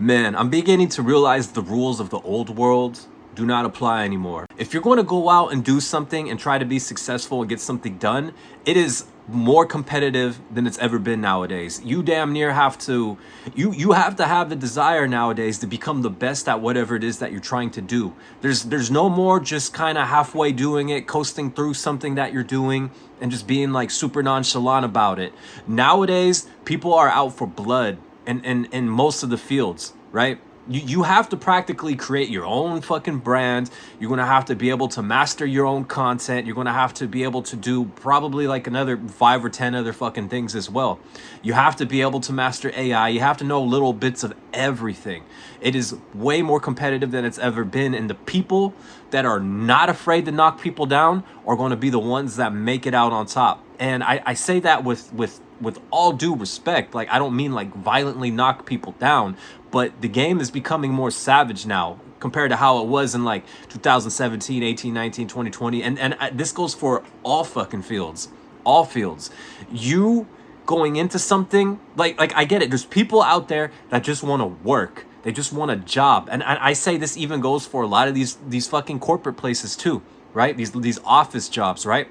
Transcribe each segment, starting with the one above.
Man, I'm beginning to realize the rules of the old world do not apply anymore. If you're going to go out and do something and try to be successful and get something done, it is more competitive than it's ever been nowadays. You damn near have to you have to have the desire nowadays to become the best at whatever it is that you're trying to do. There's no more just kind of halfway doing it, coasting through something that you're doing and just being like super nonchalant about it. Nowadays, people are out for blood in most of the fields, right? You have to practically create your own fucking brand. You're going to have to be able to master your own content. You're going to have to be able to do probably like another 5 or 10 other fucking things as well. You have to be able to master AI. You have to know little bits of everything. It is way more competitive than it's ever been. And the people that are not afraid to knock people down are going to be the ones that make it out on top. And I say that with all due respect. Like, I don't mean like violently knock people down, but the game is becoming more savage now compared to how it was in like 2017, 18, 19, 20, 20. And this goes for all fucking fields, all fields. You going into something like I get it. There's people out there that just want to work. They just want a job. And I say this even goes for a lot of these fucking corporate places too, right? These office jobs, right?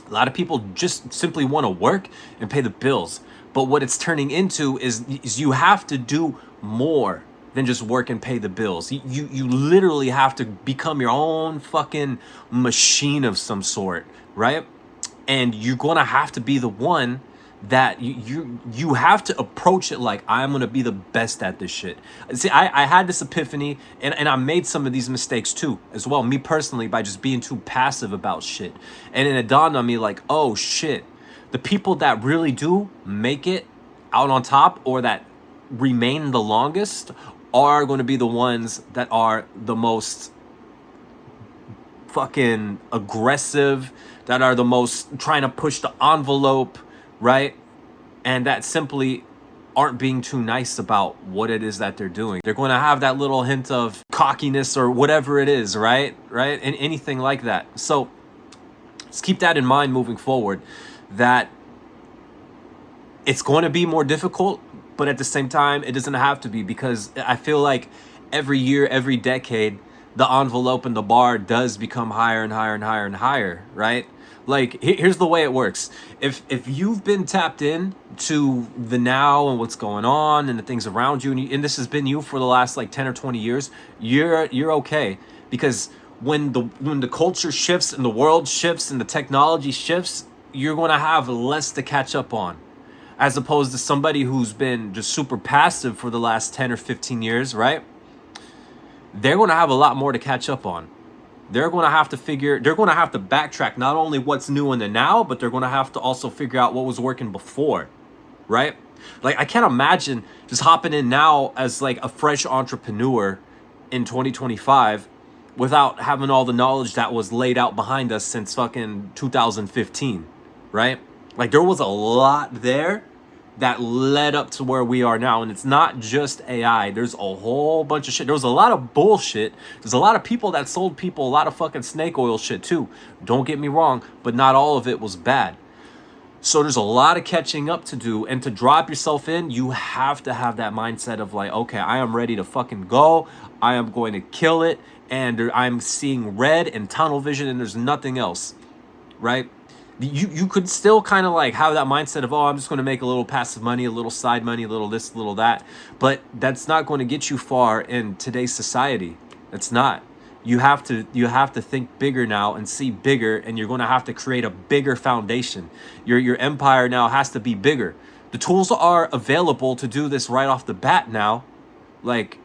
A lot of people just simply want to work and pay the bills. But what it's turning into is you have to do more than just work and pay the bills. You literally have to become your own fucking machine of some sort, right? And you're going to have to be the one that you have to approach it like, I'm going to be the best at this shit. See, I had this epiphany and I made some of these mistakes too as well, me personally, by just being too passive about shit. And then it dawned on me like, oh shit, the people that really do make it out on top or that remain the longest are going to be the ones that are the most fucking aggressive, that are the most trying to push the envelope, right? And that simply aren't being too nice about what it is that they're doing. They're going to have that little hint of cockiness or whatever it is, right? And anything like that. So let's keep that in mind moving forward, that it's going to be more difficult, but at the same time, it doesn't have to be, because I feel like every year, every decade, the envelope and the bar does become higher and higher and higher and higher, right? Like, here's the way it works. If you've been tapped in to the now and what's going on and the things around you, and this has been you for the last like 10 or 20 years, you're okay. Because when the culture shifts and the world shifts and the technology shifts, you're going to have less to catch up on, as opposed to somebody who's been just super passive for the last 10 or 15 years, right? They're going to have a lot more to catch up on. They're going to have to backtrack not only what's new in the now, but they're going to have to also figure out what was working before, right? Like, I can't imagine just hopping in now as like a fresh entrepreneur in 2025 without having all the knowledge that was laid out behind us since fucking 2015, right? Like, there was a lot there that led up to where we are now. And it's not just AI. There's a whole bunch of shit. There was a lot of bullshit. There's a lot of people that sold people a lot of fucking snake oil shit too. Don't get me wrong, but not all of it was bad. So there's a lot of catching up to do. And to drop yourself in, you have to have that mindset of like, okay, I am ready to fucking go. I am going to kill it. And I'm seeing red and tunnel vision, and there's nothing else, right? You could still kind of like have that mindset of, oh, I'm just going to make a little passive money, a little side money, a little this, a little that. But that's not going to get you far in today's society. It's not. You have to think bigger now and see bigger, and you're going to have to create a bigger foundation. Your empire now has to be bigger. The tools are available to do this right off the bat now. Like,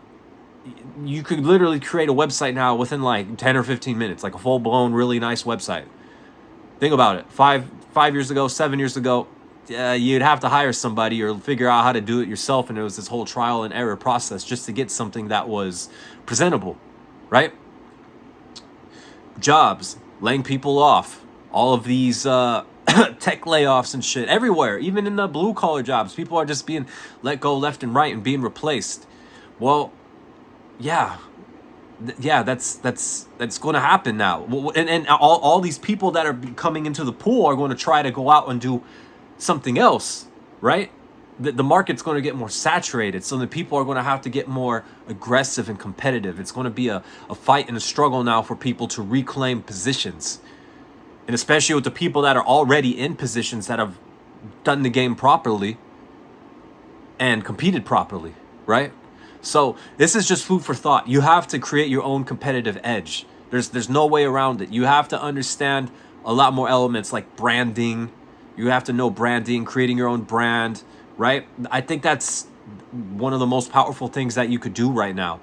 you could literally create a website now within like 10 or 15 minutes, like a full-blown, really nice website. Think about it. 5 years ago, 7 years ago, you'd have to hire somebody or figure out how to do it yourself. And it was this whole trial and error process just to get something that was presentable, right? Jobs, laying people off, all of these tech layoffs and shit everywhere, even in the blue collar jobs. People are just being let go left and right and being replaced. Well, yeah, that's going to happen now. And all these people that are coming into the pool are going to try to go out and do something else, right? the market's going to get more saturated. So the people are going to have to get more aggressive and competitive. It's going to be a fight and a struggle now for people to reclaim positions. And especially with the people that are already in positions that have done the game properly and competed properly, right? So this is just food for thought. You have to create your own competitive edge. There's no way around it. You have to understand a lot more elements like branding. You have to know branding, creating your own brand, right? I think that's one of the most powerful things that you could do right now.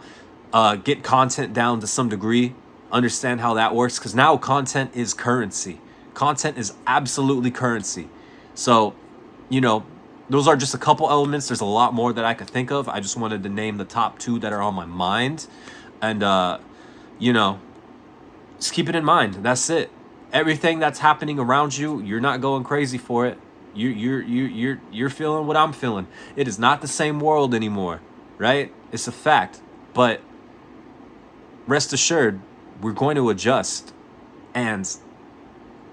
Get content down to some degree, understand how that works, because now content is currency. Content is absolutely currency. So, you know, those are just a couple elements. There's a lot more that I could think of. I just wanted to name the top two that are on my mind. And, you know, just keep it in mind. That's it. Everything that's happening around you, you're not going crazy for it. You're feeling what I'm feeling. It is not the same world anymore, right? It's a fact. But rest assured, we're going to adjust. And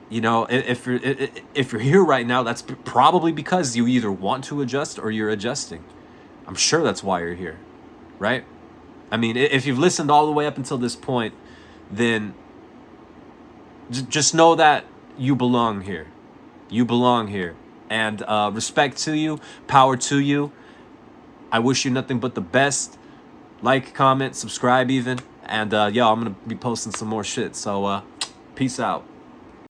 you know, if you're here right now, that's probably because you either want to adjust or you're adjusting. I'm sure that's why you're here, right? I mean, if you've listened all the way up until this point, then just know that you belong here. You belong here. And respect to you, power to you. I wish you nothing but the best. Like, comment, subscribe even. And, yo, I'm going to be posting some more shit. So, peace out.